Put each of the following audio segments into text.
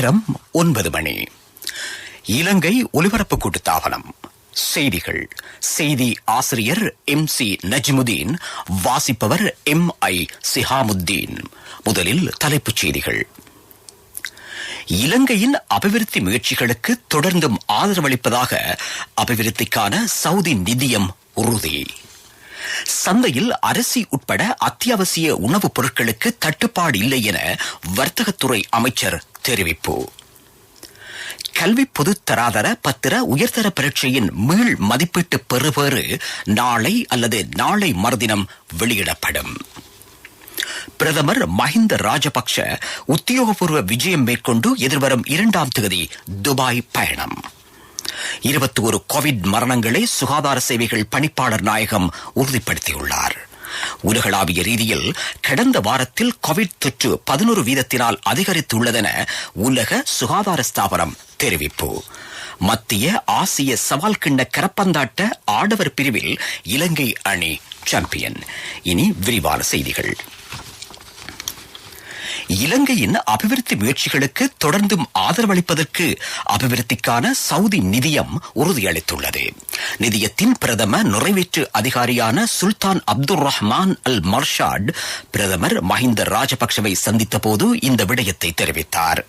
நேரம் 9 மணி. இலங்கை ஒலிபரப்பு கூட்டுத்தாபனம். செய்திகள். செய்தி ஆசிரியர் MC நஜ்முதீன். வாசிப்பவர் MI சிஹாமுத்தீன். முதலில் தலைப்புச் செய்திகள். இலங்கையின் அபிவிருத்தி முயற்சிகளுக்கு தொடர்ந்தும் ஆதரவளிப்பதாக அபிவிருத்திக்கான சவுதி நிதியம் உறுதி. சந்தையில் அரிசி உட்பட அத்தியாவசிய உணவுப் பொருட்களுக்கு தட்டுப்பாடு இல்லை என வர்த்தகத்துறை அமைச்சர் தெரிவிப்பு. கல்வி பொதுத்தராதர பத்திர உயர்தர பரீட்சையின் மீள் மதிப்பீட்டு பெறுபேறு நாளை அல்லது நாளை மறுதினம் வெளியிடப்படும். பிரதமர் மஹிந்த ராஜபக்ஷ உத்தியோகபூர்வ விஜயம் மேற்கொண்டு எதிர்வரும் 2ஆம் தேதி துபாய் பயணம். 21 கோவிட் மரணங்களை சுகாதார சேவைகள் பணிப்பாளர் நாயகம் உறுதிப்படுத்தியுள்ளார். உலகளாவிய ரீதியில் கடந்த வாரத்தில் கோவிட் தொற்று 11% அதிகரித்துள்ளதென உலக சுகாதார ஸ்தாபனம் தெரிவிப்பு. மத்திய ஆசிய சவால் கிண்ண கரப்பந்தாட்ட ஆடவர் பிரிவில் இலங்கை அணி சாம்பியன். இனி விரிவான செய்திகள். இலங்கையின் அபிவிருத்தி முயற்சிகளுக்கு தொடர்ந்தும் ஆதரவளிப்பதற்கு அபிவிருத்திக்கான சவுதி நிதியம் உறுதியளித்துள்ளது. நிதியத்தின் பிரதம நிறைவேற்று அதிகாரியான சுல்தான் அப்துல் ரஹ்மான் அல் மர்ஷாட் பிரதமர் மஹிந்த ராஜபக்சவை சந்தித்த போது இந்த விடயத்தை தெரிவித்தார்.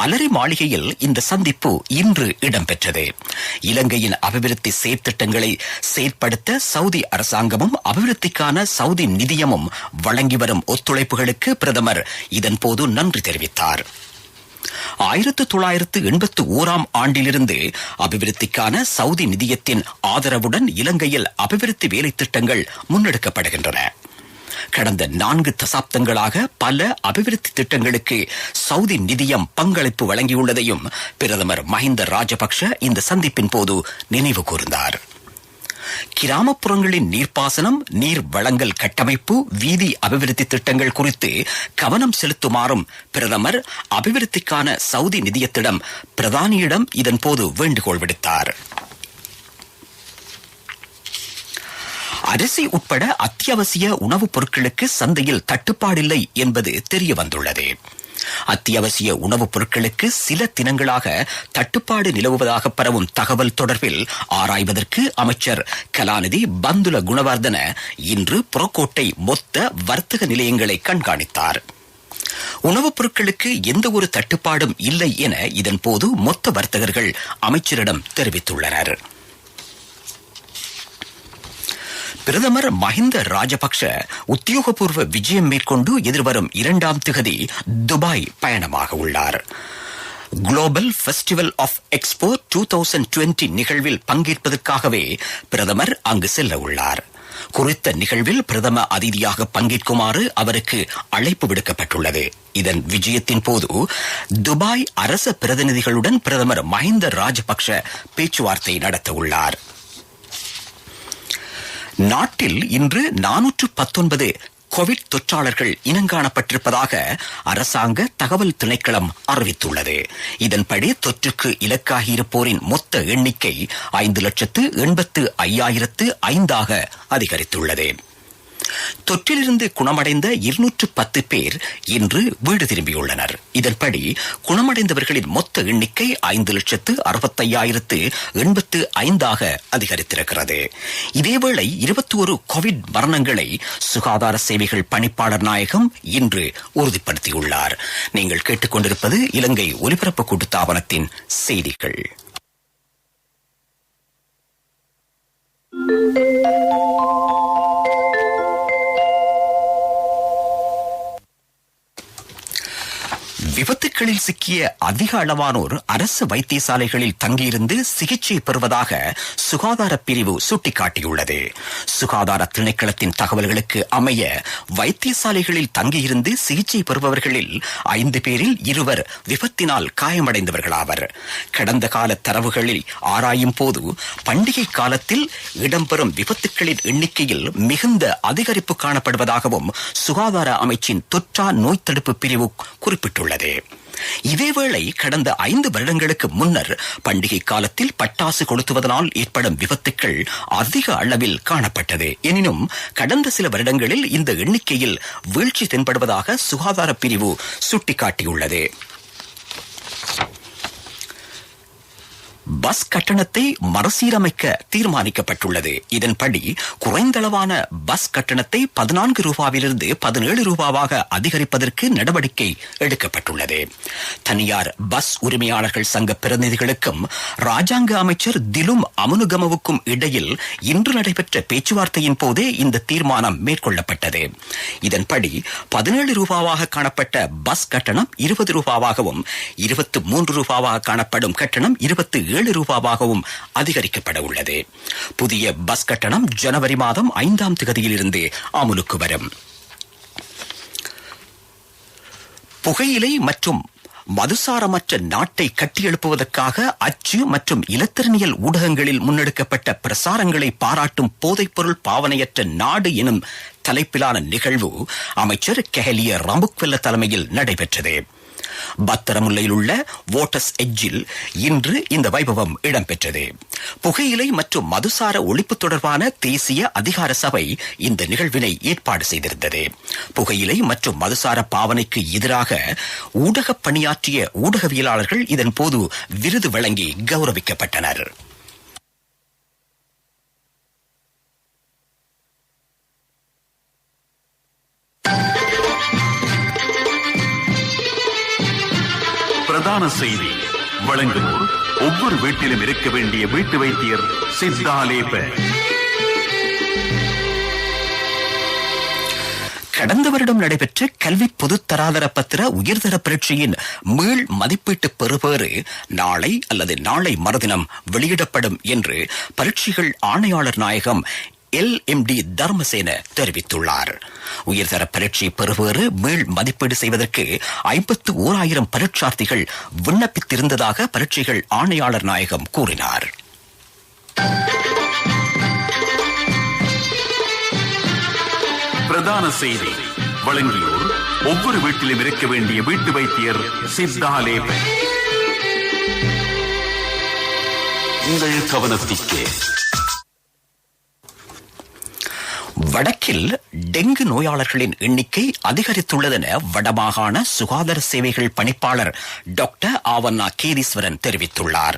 அலரி மாளிகையில் இந்த சந்திப்பு இன்று இடம்பெற்றது. இலங்கையின் அபிவிருத்தி செயற்திட்டங்களை செயற்படுத்த சவுதி அரசாங்கமும் அபிவிருத்திக்கான சவுதி நிதியமும் வழங்கி வரும் ஒத்துழைப்புகளுக்கு பிரதமர் இதன்போது நன்றி தெரிவித்தார். 1981ஆம் ஆண்டிலிருந்து அபிவிருத்திக்கான சவுதி நிதியத்தின் ஆதரவுடன் இலங்கையில் அபிவிருத்தி வேலை திட்டங்கள் முன்னெடுக்கப்படுகின்றன. கடந்த 4 தசாப்தங்களாக பல அபிவிருத்தி திட்டங்களுக்கு சவுதி நிதியம் பங்களிப்பு வழங்கியுள்ளதையும் பிரதமர் மஹிந்த ராஜபக்ஷ இந்த சந்திப்பின் போது நினைவு கூர்ந்தார். கிராமப்புறங்களின் நீர்ப்பாசனம், நீர் வழங்கல் கட்டமைப்பு, வீதி அபிவிருத்தி திட்டங்கள் குறித்து கவனம் செலுத்துமாறும் பிரதமர் அபிவிருத்திக்கான சவுதி நிதியத்திடம் பிரதானியிடம் இதன்போது வேண்டுகோள் விடுத்தார். அரிசி உட்பட அத்தியாவசிய உணவுப் பொருட்களுக்கு சந்தையில் தட்டுப்பாடில்லை என்பது தெரிய வந்துள்ளது. அத்தியாவசிய உணவுப் பொருட்களுக்கு சில தினங்களாக தட்டுப்பாடு நிலவுவதாக பரவும் தகவல் தொடர்பில் ஆராய்வதற்கு அமைச்சர் கலாநிதி பந்துல குணவர்தன இன்று புறக்கோட்டை மொத்த வர்த்தக நிலையங்களை கண்காணித்தார். உணவுப் பொருட்களுக்கு எந்த ஒரு தட்டுப்பாடும் இல்லை என இதன்போது மொத்த வர்த்தகர்கள் அமைச்சரிடம் தெரிவித்துள்ளனர். பிரதமர் மஹிந்த ராஜபக்ஷ உத்தியோகபூர்வ விஜயம் மேற்கொண்டு எதிர்வரும் 2ஆம் தேதி துபாய் பயணமாக உள்ளார். குளோபல் ஃபெஸ்டிவல் ஆஃப் எக்ஸ்போ 2020 நிகழ்வில் பங்கேற்பதற்காகவே பிரதமர் அங்கு செல்ல உள்ளார். குறித்த நிகழ்வில் பிரதம அதிதியாக பங்கேற்குமாறு அவருக்கு அழைப்பு விடுக்கப்பட்டுள்ளது. இதன் விஜயத்தின் போது துபாய் அரச பிரதிநிதிகளுடன் பிரதமர் மஹிந்த ராஜபக்ஷ பேச்சுவார்த்தை நடத்த உள்ளார். நாட்டில் இன்று 419 கோவிட் தொற்றாளர்கள் இனங்காணப்பட்டிருப்பதாக அரசாங்க தகவல் திணைக்களம் அறிவித்துள்ளது. இதன்படி தொற்றுக்கு இலக்காகியிருப்போரின் மொத்த எண்ணிக்கை 5,85,005 அதிகரித்துள்ளது. தொற்றிலிருந்து குணமடைந்த 210 பேர் இன்று வீடு திரும்பியுள்ளனர். இதன்படி குணமடைந்தவர்களின் மொத்த எண்ணிக்கை 5,65,085 அதிகரித்திருக்கிறது. இதேவேளை 21 கோவிட் மரணங்களை சுகாதார சேவைகள் பணிப்பாளர் நாயகம் இன்று உறுதிப்படுத்தியுள்ளார். நீங்கள் கேட்டுக்கொண்டிருப்பது இலங்கை ஒலிபரப்பு கூட்டுத்தாபனத்தின் செய்திகள். விபத்துக்களில் சிக்கிய அதிக அளவானோர் அரசு வைத்தியசாலைகளில் தங்கியிருந்து சிகிச்சை பெறுவதாக சுகாதார பிரிவு சுட்டிக்காட்டியுள்ளது. சுகாதார திணைக்களத்தின் தகவல்களுக்கு அமைய வைத்தியசாலைகளில் தங்கியிருந்து சிகிச்சை பெறுபவர்களில் 5 பேரில் 2 விபத்தினால் காயமடைந்தவர்களாவர். கடந்த கால தரவுகளில் ஆராயும் போது பண்டிகை காலத்தில் இடம்பெறும் விபத்துக்களின் எண்ணிக்கையில் மிகுந்த அதிகரிப்பு காணப்படுவதாகவும் சுகாதார அமைச்சின் தொற்றா நோய் தடுப்பு பிரிவு குறிப்பிட்டுள்ளது. இதேவேளை கடந்த 5 வருடங்களுக்கு முன்னர் பண்டிகை காலத்தில் பட்டாசு கொளுத்துவதனால் ஏற்படும் விபத்துக்கள் அதிக அளவில் காணப்பட்டது. எனினும் கடந்த சில வருடங்களில் இந்த எண்ணிக்கையில் வீழ்ச்சி தென்படுவதாக சுகாதார பிரிவு சுட்டிக்காட்டியுள்ளது. பஸ் கட்டணத்தை மறுசீரமைக்க தீர்மானிக்கப்பட்டுள்ளது. இதன்படி குறைந்தளவான பஸ் கட்டணத்தை 14 ரூபாவிலிருந்து 17 ரூபாவாக அதிகரிப்பதற்கு நடவடிக்கை எடுக்கப்பட்டுள்ளது. தனியார் பஸ் உரிமையாளர்கள் சங்க பிரதிநிதிகளுக்கும் ராஜாங்க அமைச்சர் திலும் அமுனுகமவுக்கும் இடையில் இன்று நடைபெற்ற பேச்சுவார்த்தையின் போதே இந்த தீர்மானம் மேற்கொள்ளப்பட்டது. இதன்படி 17 ரூபாவாக காணப்பட்ட பஸ் கட்டணம் 20 ரூபாவாகவும் 23 ரூபாவாக காணப்படும் கட்டணம் 27 ரூபாவாகவும் அதிகரிக்கப்பட உள்ளது. புதிய பஸ் கட்டணம் ஜனவரி மாதம் 5ஆம் தேதியிலிருந்து அமலுக்கு வரும். புகையிலை மற்றும் மதுசாரமற்ற நாட்டை கட்டியெழுப்புவதற்காக அச்சு மற்றும் இலத்திரனியல் ஊடகங்களில் முன்னெடுக்கப்பட்ட பிரசாரங்களை பாராட்டும் போதைப்பொருள் பாவனையற்ற நாடு எனும் தலைப்பிலான நிகழ்வு அமைச்சர் கெஹலிய ரம்புக்வெல்ல தலைமையில் நடைபெற்றது. பத்தரமுல்லையில் உள்ள வோட்டர்ஸ் எட்ஜில் இன்று இந்த வைபவம் இடம்பெற்றது. புகையிலை மற்றும் மதுசார ஒழிப்பு தொடர்பான தேசிய அதிகார சபை இந்த நிகழ்வினை ஏற்பாடு செய்திருந்தது. புகையிலை மற்றும் மதுசார பாவனைக்கு எதிராக ஊடக பணியாற்றிய ஊடகவியலாளர்கள் இதன் போது விருது வழங்கி கௌரவிக்கப்பட்டனர். பிரதான செய்தி வழங்குவோர் ஒவ்வொரு வீட்டிலும் இருக்க வேண்டிய வீட்டு வைத்தியர் சித்தாலேப. கடந்த வருடம் நடைபெற்ற கல்வி பொதுத்தராதர பத்திர உயர்தர பரீட்சையின் மீள் மதிப்பீட்டு பெறுபேறு நாளை அல்லது நாளை மறுதினம் வெளியிடப்படும் என்று பரீட்சைகள் ஆணையாளர் நாயகம் LMD தர்மசேன தெரிவித்துள்ளார். உயர்தர பரீட்சை பெறுபேறு மீள் மதிப்பீடு செய்வதற்கு 51,000 பரீட்சார்த்திகள் விண்ணப்பித்திருந்ததாக பரீட்சைகள் ஆணையாளர் நாயகம் கூறினார். பிரதான செய்தி வழங்கியோர் ஒவ்வொரு வீட்டிலும் இருக்க வேண்டிய வீட்டு வைத்தியர் சித்தாலேப. உங்கள் கவனத்திற்கு வடக்கில் டெங்கு நோயாளர்களின் எண்ணிக்கை அதிகரித்துள்ளதென வடமாகாண சுகாதார சேவைகள் பணிப்பாளர் டாக்டர் ஆவண்ணா கேதீஸ்வரன் தெரிவித்துள்ளார்.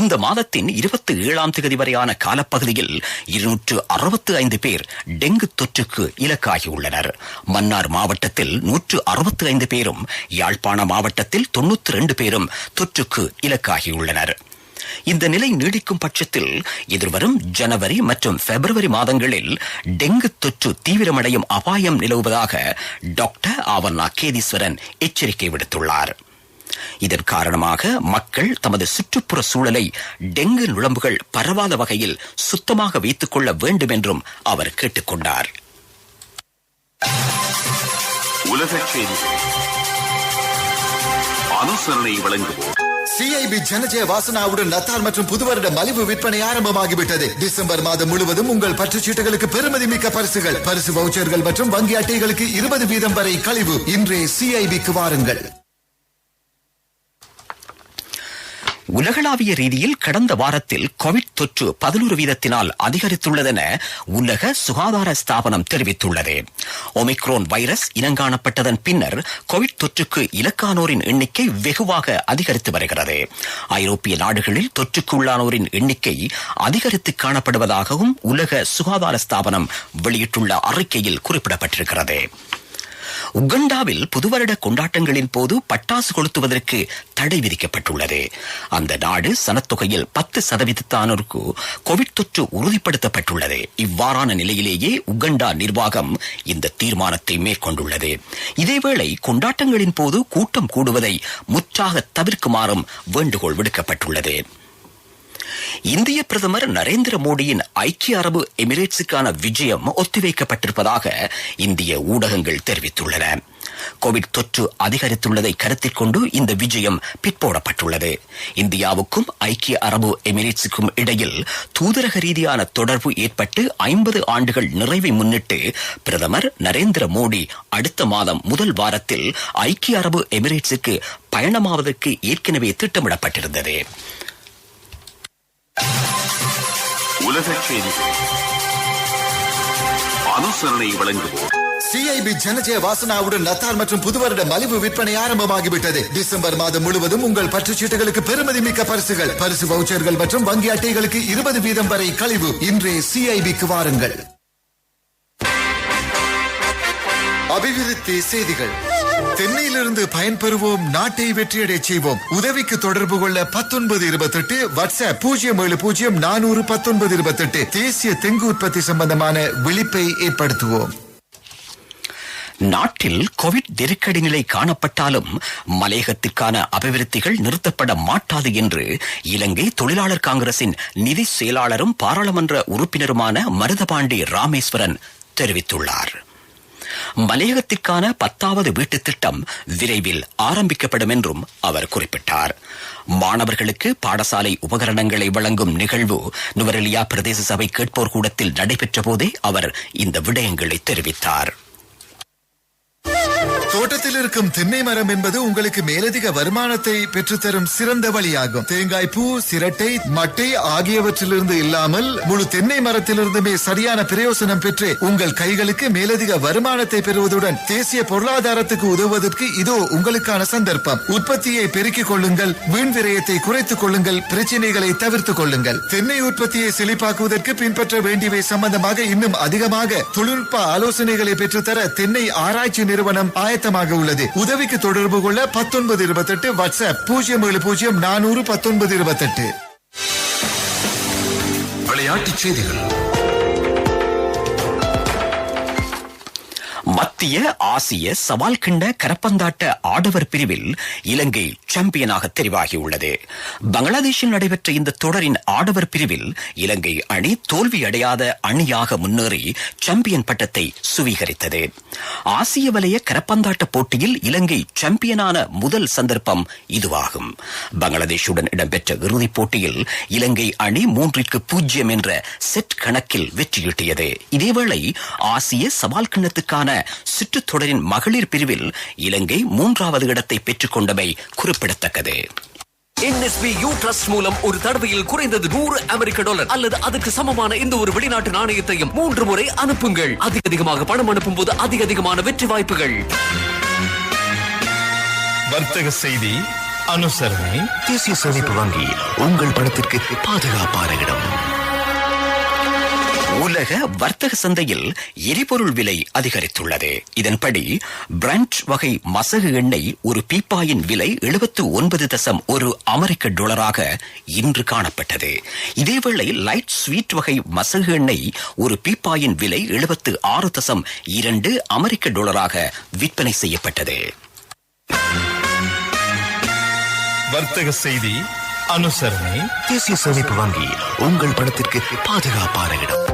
இந்த மாதத்தின் 27ஆம் தேதி வரையான காலப்பகுதியில் 265 பேர் டெங்கு தொற்றுக்கு இலக்காகியுள்ளனர். மன்னார் மாவட்டத்தில் 165 பேரும், யாழ்ப்பாண மாவட்டத்தில் 92 பேரும் தொற்றுக்கு இலக்காகியுள்ளனர். இந்த நிலை நீடிக்கும் பட்சத்தில் எதிர்வரும் ஜனவரி மற்றும் பிப்ரவரி மாதங்களில் டெங்கு தொற்று தீவிரமடையும் அபாயம் நிலவுவதாக டாக்டர் ஆவண்ணா கேதீஸ்வரன் எச்சரிக்கை விடுத்துள்ளார். இதன் காரணமாக மக்கள் தமது சுற்றுப்புற சூழலை டெங்கு நுளம்புகள் பரவாத வகையில் சுத்தமாக வைத்துக் கொள்ள வேண்டும் என்றும் அவர் கேட்டுக் கொண்டார். உலகச் செய்திகள் அனுசரணை வழங்குவோர் சிஐபி ஜனஜய வாசனாவுடன் நத்தார் மற்றும் புதுவருட மலிவு விற்பனை ஆரம்பமாகிவிட்டது. டிசம்பர் மாதம் முழுவதும் உங்கள் பற்றுச்சீட்டுகளுக்கு பெறுமதி மிக்க பரிசுகள், பரிசு வவுச்சர்கள் மற்றும் வங்கி அட்டைகளுக்கு 20% வரை கழிவு. இன்றே சிஐபிக்கு வாருங்கள். உலகளாவிய ரீதியில் கடந்த வாரத்தில் கோவிட் தொற்று 11% அதிகரித்துள்ளதென உலக சுகாதார ஸ்தாபனம் தெரிவித்துள்ளது. ஒமிக்ரோன் வைரஸ் இனங்காணப்பட்டதன் பின்னர் கோவிட் தொற்றுக்கு இலக்கானோரின் எண்ணிக்கை வெகுவாக அதிகரித்து வருகிறது. ஐரோப்பிய நாடுகளில் தொற்றுக்கு உள்ளானோரின் எண்ணிக்கை அதிகரித்து காணப்படுவதாகவும் உலக சுகாதார ஸ்தாபனம் வெளியிட்டுள்ள அறிக்கையில் குறிப்பிடப்பட்டிருக்கிறது. உகண்டாவில் புதுவருட கொண்டாட்டங்களின் போது பட்டாசு கொளுத்துவதற்கு தடை விதிக்கப்பட்டுள்ளது. அந்த நாடு சனத்தொகையில் 10% கோவிட் தொற்று உறுதிப்படுத்தப்பட்டுள்ளது. இவ்வாறான நிலையிலேயே உகண்டா நிர்வாகம் இந்த தீர்மானத்தை மேற்கொண்டுள்ளது. இதேவேளை கொண்டாட்டங்களின் போது கூட்டம் கூடுவதை முற்றாக தவிர்க்குமாறும் வேண்டுகோள் விடுக்கப்பட்டுள்ளது. இந்திய பிரதமர் நரேந்திர மோடியின் ஐக்கிய அரபு எமிரேட்ஸுக்கான விஜயம் ஒத்திவைக்கப்பட்டிருப்பதாக இந்திய ஊடகங்கள் தெரிவித்துள்ளன. கோவிட் தொற்று அதிகரித்துள்ளதை கருத்தில் கொண்டு இந்த விஜயம் பிற்போடப்பட்டுள்ளது. இந்தியாவுக்கும் ஐக்கிய அரபு எமிரேட்ஸுக்கும் இடையில் தூதரக ரீதியான தொடர்பு ஏற்பட்டு 50 ஆண்டுகள் நிறைவை முன்னிட்டு பிரதமர் நரேந்திர மோடி அடுத்த மாதம் முதல் வாரத்தில் ஐக்கிய அரபு எமிரேட்ஸுக்கு பயணமாவதற்கு ஏற்கனவே திட்டமிடப்பட்டிருந்தது. உலகச் செய்திகள் அனுசரணை வழங்குவோர் சிஐபி ஜனஜய வாசனாவுடன் நத்தார் மற்றும் புதுவருட மலிவு விற்பனை ஆரம்பமாகிவிட்டது. டிசம்பர் மாதம் முழுவதும் உங்கள் பற்றுச்சீட்டுகளுக்கு பெறுமதி மிக்க பரிசுகள், பரிசு வவுச்சர்கள் மற்றும் வங்கி அட்டைகளுக்கு 20% வரை கழிவு. இன்றே சிஐபிக்கு வாருங்கள். அபிவிருத்தி செய்திகள். தென்னையிலிருந்து பயன்பெறுவோம், நாட்டை வெற்றியடை செய்வோம். உதவிக்கு தொடர்பு கொள்ள 1928 வாட்ஸ்அப் 07004001928. தேசிய தெங்கு உற்பத்தி சம்பந்தமான விழிப்பை ஏற்படுத்துவோம். நாட்டில் கோவிட் நெருக்கடி நிலை காணப்பட்டாலும் மலையகத்திற்கான அபிவிருத்திகள் நிறுத்தப்பட மாட்டாது என்று இலங்கை தொழிலாளர் காங்கிரசின் நிதி செயலாளரும் பாராளுமன்ற உறுப்பினருமான மருதபாண்டி ராமேஸ்வரன் தெரிவித்துள்ளார். மலையகத்திற்கான 10வது வீட்டு திட்டம் விரைவில் ஆரம்பிக்கப்படும் என்றும் அவர் குறிப்பிட்டார். மாணவர்களுக்கு பாடசாலை உபகரணங்களை வழங்கும் நிகழ்வு நுவரெலியா பிரதேச சபை கேட்போர் கூடத்தில் நடைபெற்ற போதே அவர் இந்த விடயங்களை தெரிவித்தார். தோட்டத்தில் இருக்கும் தென்னை மரம் என்பது உங்களுக்கு மேலதிக வருமானத்தை பெற்றுத்தரும் சிறந்த வழியாகும். தேங்காய் பூ, சிரட்டை, மட்டை ஆகியவற்றிலிருந்து இல்லாமல் முழு தென்னை மரத்திலிருந்துமே சரியான பிரயோசனம் பெற்று உங்கள் கைகளுக்கு மேலதிக வருமானத்தை பெறுவதுடன் தேசிய பொருளாதாரத்துக்கு உதவுவதற்கு இதோ உங்களுக்கான சந்தர்ப்பம். உற்பத்தியை பெருக்கிக் கொள்ளுங்கள், வீண் விரயத்தை குறைத்துக் கொள்ளுங்கள், பிரச்சனைகளை தவிர்த்துக் கொள்ளுங்கள். தென்னை உற்பத்தியை செழிப்பாக்குவதற்கு பின்பற்ற வேண்டியவை சம்பந்தமாக இன்னும் அதிகமாக தொழில்நுட்ப ஆலோசனைகளை பெற்றுத்தர தென்னை ஆராய்ச்சி நிறுவனம் ஆயத்தமாக உள்ளது. உதவிக்கு தொடர்பு கொள்ள 1928 வாட்ஸ்அப் 07004001928. விளையாட்டுச் செய்திகள். மத்திய ஆசிய சவால் கிண்ண கரப்பந்தாட்ட ஆடவர் பிரிவில் இலங்கை சாம்பியனாக தெரிவாகியுள்ளது. பங்களாதேஷில் நடைபெற்ற இந்த தொடரின் ஆடவர் பிரிவில் இலங்கை அணி தோல்வியடையாத அணியாக முன்னேறி சாம்பியன் பட்டத்தை சுவீகரித்தது. ஆசிய வலய கரப்பந்தாட்ட போட்டியில் இலங்கை சாம்பியனான முதல் சந்தர்ப்பம் இதுவாகும். பங்களாதேஷுடன் இடம்பெற்ற இறுதிப் போட்டியில் இலங்கை அணி 3-0 என்ற செட் கணக்கில் வெற்றியீட்டியது. இதேவேளை ஆசிய சவால் கிண்ணத்துக்கான சுற்றுத் தொடரின் மகளிர் பிரிவில் இலங்கை 3வது இடத்தை பெற்றுக் கொண்டமை குறிப்பிடத்தக்கது. NSB ட்ரஸ்ட் மூலம் ஒரு தடவையில் குறைந்தது $100 அல்லது அதுக்கு சமமான இந்த ஒரு வெளிநாட்டு நாணயத்தையும் 3 முறை அனுப்புங்கள். அதிகமாக பணம் அனுப்பும் போது அதிகமான வெற்றி வாய்ப்புகள். வர்த்தக செய்தி அனுசரணை. தேசிய சேமிப்பு வங்கி உங்கள் பணத்திற்கு பாதுகாப்பான இடம். உலக வர்த்தக சந்தையில் எரிபொருள் விலை அதிகரித்துள்ளது. இதன்படி பிரெண்ட் வகை மசகு எண்ணெய் ஒரு பீப்பாயின் விலை $79.1 அமெரிக்க டாலராக இன்று காணப்பட்டது. இதேவேளை லைட் ஸ்வீட் வகை மசகு எண்ணெய் ஒரு பீப்பாயின் விலை $76.2 அமெரிக்க டாலராக விற்பனை செய்யப்பட்டது. வர்த்தக செய்தி அனுசரணை. தேசிய சேமிப்பு வங்கி உங்கள் பணத்திற்கு பாதுகாப்பான இடம்.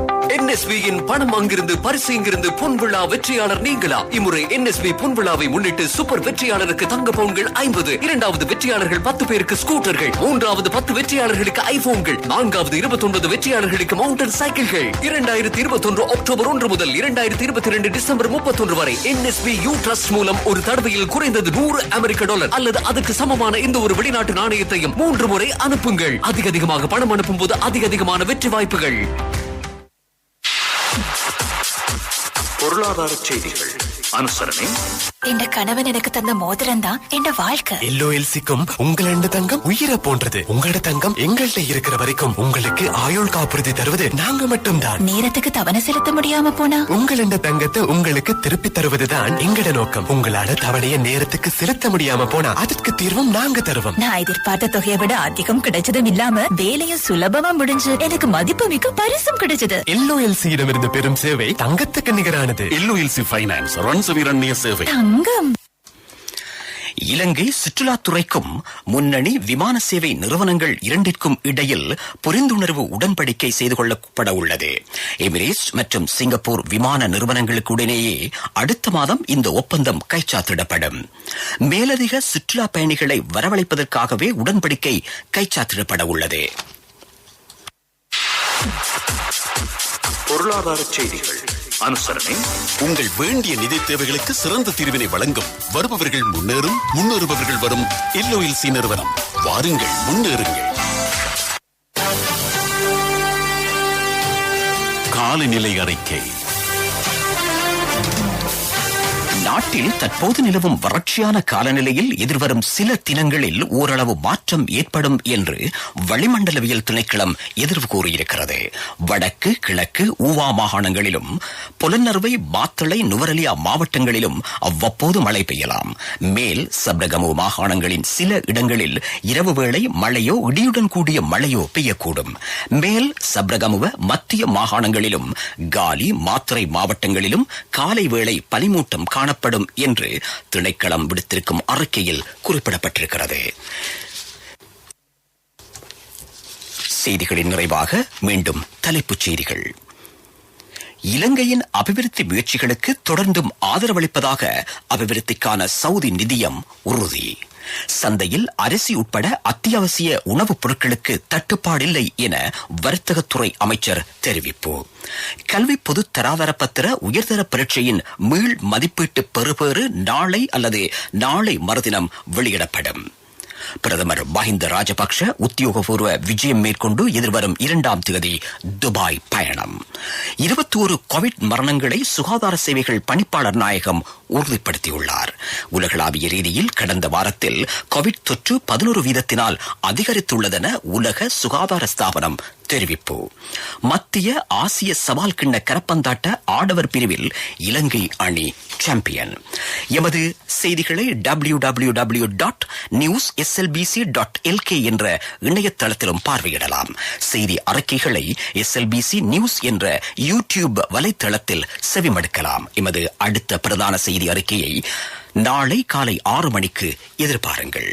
NSB-யின் பணம் அங்கிருந்து பரிசு இங்கிருந்து பொன்விழா வெற்றியாளர் நீங்களா? இம்முறை NSB பொன்விழாவை முன்னிட்டு சூப்பர் வெற்றியாளருக்கு தங்க பவுன்கள் 50, 2வது வெற்றியாளர்கள் 10 பேருக்கு ஸ்கூட்டர்கள், 3வது 10 வெற்றியாளர்களுக்கு ஐபோன்கள், 4வது 29 வெற்றியாளர்களுக்கு மவுண்டன் சைக்கிள்கள். 2021 அக்டோபர் 1 முதல் 2022 டிசம்பர் 31 வரை NSB ட்ரஸ்ட் மூலம் ஒரு தடவையில் குறைந்தது $100 அல்லது அதுக்கு சமமான இந்த ஒரு வெளிநாட்டு நாணயத்தையும் 3 முறை அனுப்புங்கள். அதிகமாக பணம் அனுப்பும் போது அதிகமான வெற்றி வாய்ப்புகள். பொருளாதார செய்திகள் அனுசரணை. என் கணவன் எனக்கு தந்த மோதிரம் தான் என் வாழ்க்கை. எல்ஓஎல்சிக்கும் உங்களோட தங்கம் உயிரை போன்றது. உங்களோட தங்கம் எங்கள்கிட்ட இருக்கிற வரைக்கும் உங்களுக்கு ஆயுள் காப்புறுதி தருவது நாங்க மட்டும்தான். நேரத்துக்கு தவணை செலுத்த முடியாம போனா உங்களோட தங்கத்தை உங்களுக்கு திருப்பி தருவதுதான் எங்கட நோக்கம். உங்களால தவணையை நேரத்துக்கு செலுத்த முடியாம போனா அதுக்கு தீர்வும் நாங்க தருவோம். நான் எதிர்பார்த்த தொகையை விட அதிகம் கிடைச்சதும் இல்லாம வேலையும் சுலபமா முடிஞ்சு எனக்கு மதிப்பு மிக்க பரிசும் கிடைச்சது. எல்ஓஎல்சியிடமிருந்து பெறும் சேவை தங்கத்துக்கு நிகரானது. எல்ஓஎல்சி ஃபைனான்ஸ் ரன்சவிரண்ய சேவை. தங்கம். இலங்கை சுற்றுலாத்துறைக்கும் முன்னணி விமான சேவை நிறுவனங்கள் இரண்டிற்கும் இடையில் புரிந்துணர்வு உடன்படிக்கை செய்து கொள்ளப்பட உள்ளது. எமிரேட்ஸ் மற்றும் சிங்கப்பூர் விமான நிறுவனங்களுக்குடனேயே அடுத்த மாதம் இந்த ஒப்பந்தம் கைச்சாத்திடப்படும். மேலதிக சுற்றுலா பயணிகளை வரவழைப்பதற்காகவே உடன்படிக்கை கைச்சாத்திடப்பட உள்ளது. பொருளாதார செய்திகள் அனுசரணை. உங்கள் வேண்டிய நிதி தேவைகளுக்கு சிறந்த தீர்வினை வழங்கும் வருபவர்கள் முன்னேறும் முன்னேறுபவர்கள் வரும் எல்ஓஎல்சி நிறுவனம். வாருங்கள், முன்னேறுங்கள். காலநிலை அறிக்கை. நாட்டில் தற்போது நிலவும் வறட்சியான காலநிலையில் எதிர்வரும் சில தினங்களில் ஓரளவு மாற்றம் ஏற்படும் என்று வளிமண்டலவியல் திணைக்களம் எதிர்வு கூறியிருக்கிறது. வடக்கு, கிழக்கு, ஊவா மாகாணங்களிலும் புலனறுவை, மாத்தளை, நுவரெலியா மாவட்டங்களிலும் அவ்வப்போது மழை பெய்யலாம். மேல் சப்ரகமு மாகாணங்களின் சில இடங்களில் இரவு வேளை மழையோ இடியுடன் கூடிய மழையோ பெய்யக்கூடும். மேல் சப்ரகமுவ மத்திய மாகாணங்களிலும் காலி, மாத்தறை மாவட்டங்களிலும் காலை வேளை பனிமூட்டம் காணப்படும் என்று திணைக்களம் விடுத்திருக்கும் அறிக்கையில் குறிப்பிடப்பட்டிருக்கிறது. செய்திகளின் நிறைவாக மீண்டும் தலைப்புச் செய்திகள். இலங்கையின் அபிவிருத்தி முயற்சிகளுக்கு தொடர்ந்தும் ஆதரவளிப்பதாக அபிவிருத்திக்கான சவுதி நிதியம் உறுதி. சந்தையில் அரிசி உட்பட அத்தியாவசிய உணவுப் பொருட்களுக்கு தட்டுப்பாடில்லை என வர்த்தகத்துறை அமைச்சர் தெரிவிப்பு. கல்வி பொது தராதரப்பத்திர உயர்தர பரீட்சையின் மீள் மதிப்பீட்டு பெறுபேறு நாளை அல்லது நாளை மறுதினம் வெளியிடப்படும். பிரதமர் மஹிந்த ராஜபக்ஷ உத்தியோகபூர்வ விஜயம் மேற்கொண்டு எதிர்வரும் 2ஆம் தேதி துபாய் பயணம். 21 கோவிட் மரணங்களை சுகாதார சேவைகள் பணிப்பாளர் நாயகம் உறுதிப்படுத்தியுள்ளார். உலகளாவிய ரீதியில் கடந்த வாரத்தில் கோவிட் தொற்று 11% அதிகரித்துள்ளதென உலக சுகாதார ஸ்தாபனம் தெரிவிப்பு. மத்திய ஆசிய சவால் கிண்ண கரப்பந்தாட்ட ஆடவர் பிரிவில் இலங்கை அணி சாம்பியன். எமது செய்திகளை www.newslbc.lk என்ற இணையதளத்திலும் பார்வையிடலாம். செய்தி அறிக்கைகளை SLBC நியூஸ் என்ற யூடியூப் வலைத்தளத்தில் செவிமடுக்கலாம். எமது அடுத்த பிரதான செய்தி அறிக்கையை நாளை காலை 6 மணிக்கு எதிர்பாருங்கள்.